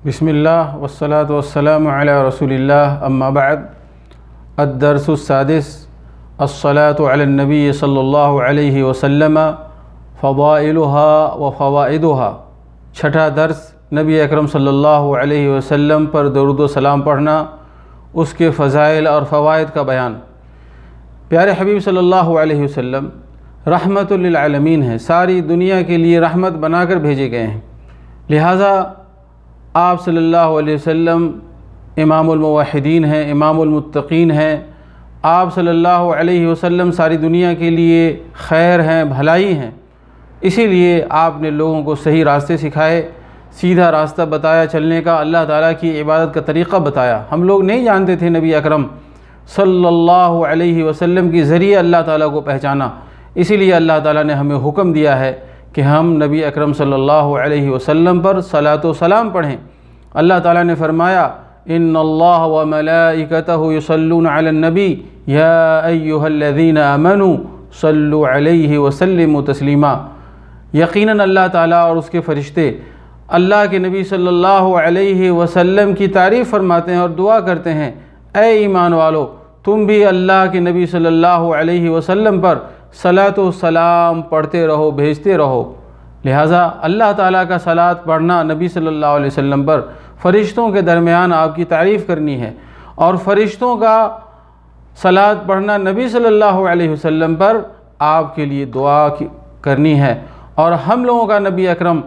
بسم اللہ والصلاة والسلام علی رسول اللہ اما بعد الدرس السادس الصلاة علی النبی صلی اللہ علیہ وسلم فضائلها وفوائدها چھٹا درس نبی اکرم صلی اللہ علیہ وسلم پر درود و سلام پڑھنا، اس کے فضائل اور فوائد کا بیان۔ پیارے حبیب صلی اللہ علیہ وسلم رحمت للعالمین ہیں، ساری دنیا کے لیے رحمت بنا کر بھیجے گئے ہیں، لہٰذا آپ صلی اللہ علیہ وسلم امام الموحدین ہیں، امام المتقین ہیں۔ آپ صلی اللہ علیہ وسلم ساری دنیا کے لیے خیر ہیں، بھلائی ہیں، اسی لیے آپ نے لوگوں کو صحیح راستے سکھائے، سیدھا راستہ بتایا چلنے کا، اللہ تعالیٰ کی عبادت کا طریقہ بتایا۔ ہم لوگ نہیں جانتے تھے، نبی اکرم صلی اللہ علیہ وسلم کے ذریعے اللہ تعالیٰ کو پہچانا، اسی لیے اللہ تعالیٰ نے ہمیں حکم دیا ہے کہ ہم نبی اکرم صلی اللہ علیہ وسلم پر صلاۃ و سلام پڑھیں۔ اللہ تعالیٰ نے فرمایا ان اللہ وملائکتہ یصلون علی النبی یا ایہا الذین آمنوا صلوا علیہ وسلموا تسلیما۔ یقیناً اللہ تعالیٰ اور اس کے فرشتے اللہ کے نبی صلی اللہ علیہ وسلم کی تعریف فرماتے ہیں اور دعا کرتے ہیں، اے ایمان والو تم بھی اللہ کے نبی صلی اللہ علیہ وسلم پر صلاۃ و سلام پڑھتے رہو، بھیجتے رہو۔ لہٰذا اللہ تعالیٰ کا صلاۃ پڑھنا نبی صلی اللہ علیہ وسلم پر، فرشتوں کے درمیان آپ کی تعریف کرنی ہے، اور فرشتوں کا صلاۃ پڑھنا نبی صلی اللہ علیہ وسلم پر آپ کے لیے دعا کرنی ہے۔ اور ہم لوگوں کا نبی اکرم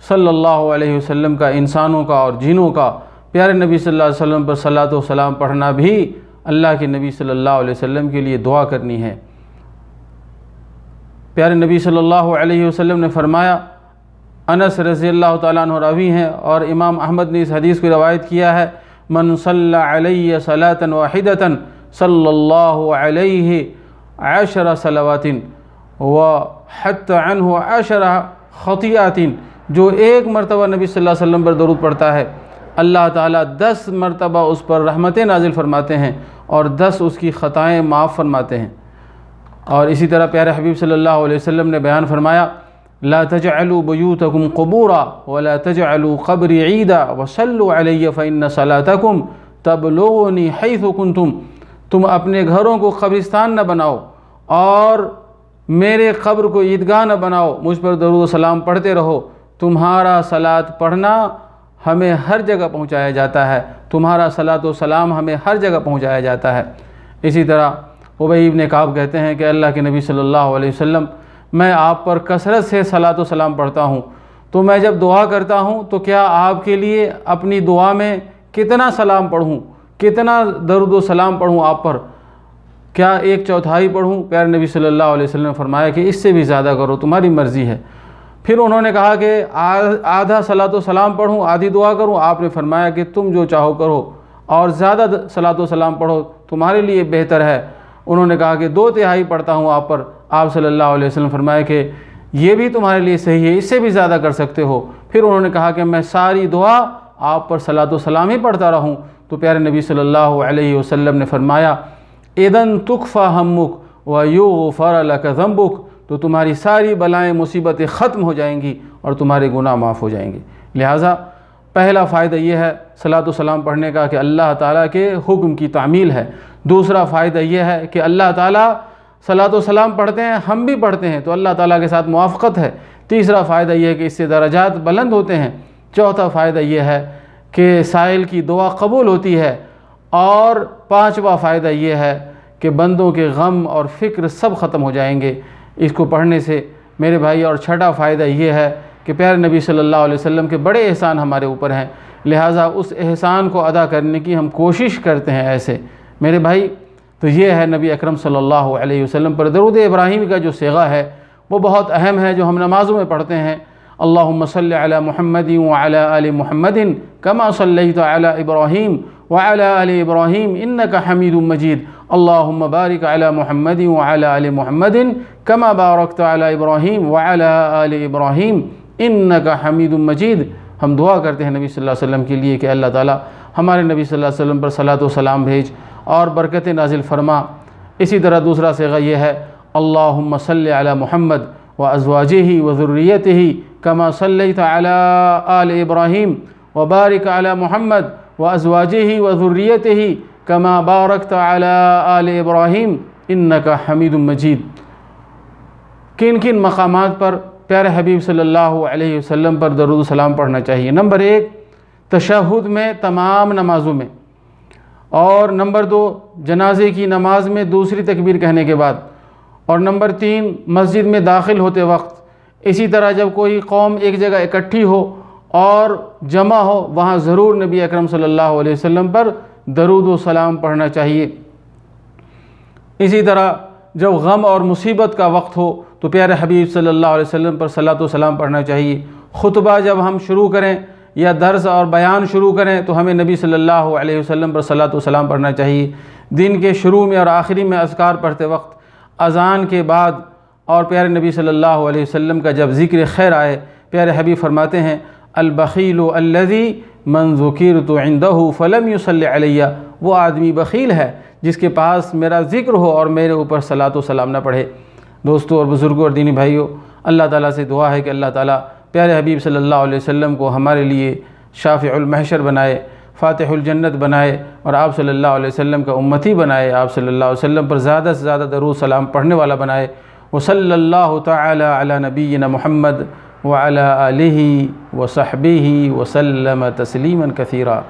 صلی اللہ علیہ وسلم کا، انسانوں کا اور جنوں کا پیارے نبی صلی اللہ علیہ وسلم پر صلاۃ و سلام پڑھنا بھی اللہ کے نبی صلی اللہ علیہ وسلم کے لیے دعا کرنی ہے۔ پیارے نبی صلی اللہ علیہ وسلم نے فرمایا، انس رضی اللہ تعالیٰ عنہ راوی ہیں اور امام احمد نے اس حدیث کو روایت کیا ہے، من صلی علیہ صلاۃ واحدۃ صلی اللہ علیہ 10 صلوات وحط عنہ 10 خطیئات۔ جو ایک مرتبہ نبی صلی اللہ علیہ وسلم پر درود پڑھتا ہے، اللہ تعالیٰ 10 مرتبہ اس پر رحمتیں نازل فرماتے ہیں اور 10 اس کی خطائیں معاف فرماتے ہیں۔ اور اسی طرح پیارے حبیب صلی اللہ علیہ وسلم نے بیان فرمایا، لا تجعلوا بیوتکم قبورا ولا تجعلوا قبری عیدا وصلوا علی فإن صلاتکم تبلغنی حیث کنتم۔ تم اپنے گھروں کو قبرستان نہ بناؤ اور میرے قبر کو عیدگاہ نہ بناؤ، مجھ پر درود و سلام پڑھتے رہو، تمہارا صلاۃ پڑھنا ہمیں ہر جگہ پہنچایا جاتا ہے، تمہارا صلاۃ و سلام ہمیں ہر جگہ پہنچایا جاتا ہے۔ اسی طرح ابی بن کعب کہتے ہیں کہ اللہ کے نبی صلی اللہ علیہ وسلم میں آپ پر کثرت سے صلاۃ و سلام پڑھتا ہوں، تو میں جب دعا کرتا ہوں تو کیا آپ کے لیے اپنی دعا میں کتنا سلام پڑھوں، کتنا درود و سلام پڑھوں آپ پر، کیا 1/4 پڑھوں؟ پیارے نبی صلی اللہ علیہ وسلم نے فرمایا کہ اس سے بھی زیادہ کرو، تمہاری مرضی ہے۔ پھر انہوں نے کہا کہ آدھا صلاۃ و سلام پڑھوں، آدھی دعا کروں؟ آپ نے فرمایا کہ تم جو چاہو کرو، اور زیادہ صلاۃ و سلام پڑھو، تمہارے لیے بہتر ہے۔ انہوں نے کہا کہ 2/3 پڑھتا ہوں آپ پر، آپ صلی اللہ علیہ وسلم فرمایا کہ یہ بھی تمہارے لیے صحیح ہے، اس سے بھی زیادہ کر سکتے ہو۔ پھر انہوں نے کہا کہ میں ساری دعا آپ پر صلاۃ و سلام ہی پڑھتا رہوں، تو پیارے نبی صلی اللہ علیہ وسلم نے فرمایا اذن تکفی ہمک ویغفر لک ذنبک، تو تمہاری ساری بلائیں مصیبتیں ختم ہو جائیں گی اور تمہارے گناہ معاف ہو جائیں گے۔ لہٰذا پہلا فائدہ یہ ہے صلاۃ و سلام پڑھنے کا کہ اللہ تعالیٰ کے حکم کی تعمیل ہے۔ دوسرا فائدہ یہ ہے کہ اللہ تعالیٰ صلاۃ و سلام پڑھتے ہیں، ہم بھی پڑھتے ہیں، تو اللہ تعالیٰ کے ساتھ موافقت ہے۔ تیسرا فائدہ یہ ہے کہ اس سے درجات بلند ہوتے ہیں۔ چوتھا فائدہ یہ ہے کہ سائل کی دعا قبول ہوتی ہے۔ اور پانچواں فائدہ یہ ہے کہ بندوں کے غم اور فکر سب ختم ہو جائیں گے اس کو پڑھنے سے میرے بھائی۔ اور چھٹا فائدہ یہ ہے کہ پیارے نبی صلی اللہ علیہ وسلم کے بڑے احسان ہمارے اوپر ہیں، لہٰذا اس احسان کو ادا کرنے کی ہم کوشش کرتے ہیں ایسے میرے بھائی۔ تو یہ ہے نبی اکرم صلی اللہ علیہ وسلم پر درود ابراہیم کا جو صیغہ ہے وہ بہت اہم ہے، جو ہم نمازوں میں پڑھتے ہیں۔ اللہم صلی علی محمد وعلی آل محمد کما صلیت علی ابراہیم وعلی آل ابراہیم انک حمید مجید، اللہم بارک علی محمد وعلی آل محمد کما بارکت علی ابراہیم وعلی آل ابراہیم انک حمید مجید۔ ہم دعا کرتے ہیں نبی صلی اللہ علیہ وسلم کے لیے کہ اللہ تعالیٰ ہمارے نبی صلی اللہ علیہ وسلم پر صلاۃ و سلام بھیج اور برکتیں نازل فرما۔ اسی طرح دوسرا صیغہ یہ ہے اللہم صلی علی محمد وازواجہ وذریتہ کما صلیت علی آل ابراہیم وبارک علی محمد وازواجہ وذریتہ کما بارکت علی آل ابراہیم انک حمید مجید۔ کن کن مقامات پر پیارے حبیب صلی اللہ علیہ وسلم پر درود و سلام پڑھنا چاہیے؟ نمبر 1 تشہد میں تمام نمازوں میں، اور نمبر 2 جنازے کی نماز میں دوسری تکبیر کہنے کے بعد، اور نمبر 3 مسجد میں داخل ہوتے وقت۔ اسی طرح جب کوئی قوم ایک جگہ اکٹھی ہو اور جمع ہو، وہاں ضرور نبی اکرم صلی اللہ علیہ وسلم پر درود و سلام پڑھنا چاہیے۔ اسی طرح جب غم اور مصیبت کا وقت ہو تو پیارے حبیب صلی اللہ علیہ وسلم پر صلاۃ و سلام پڑھنا چاہیے۔ خطبہ جب ہم شروع کریں یا درس اور بیان شروع کریں تو ہمیں نبی صلی اللہ علیہ وسلم پر صلاۃ و سلام پڑھنا چاہیے۔ دن کے شروع میں اور آخری میں اذکار پڑھتے وقت، اذان کے بعد، اور پیارے نبی صلی اللہ علیہ وسلم کا جب ذکر خیر آئے، پیارے حبیب فرماتے ہیں البخیل الذی من ذکرت عندہ فلم یصلی علیہ، وہ آدمی بخیل ہے جس کے پاس میرا ذکر ہو اور میرے اوپر صلاۃ و سلام نہ پڑھے۔ دوستو اور بزرگوں اور دینی بھائیوں، اللہ تعالیٰ سے دعا ہے کہ اللہ تعالیٰ پیارے حبیب صلی اللہ علیہ وسلم کو ہمارے لیے شافع المحشر بنائے، فاتح الجنت بنائے، اور آپ صلی اللہ علیہ وسلم کا امتی بنائے، آپ صلی اللہ علیہ وسلم پر زیادہ سے زیادہ درود سلام پڑھنے والا بنائے۔ وصلی اللہ تعالی علی نبینا محمد وعلی آلہ وصحبہ وسلم تسلیما کثیرا۔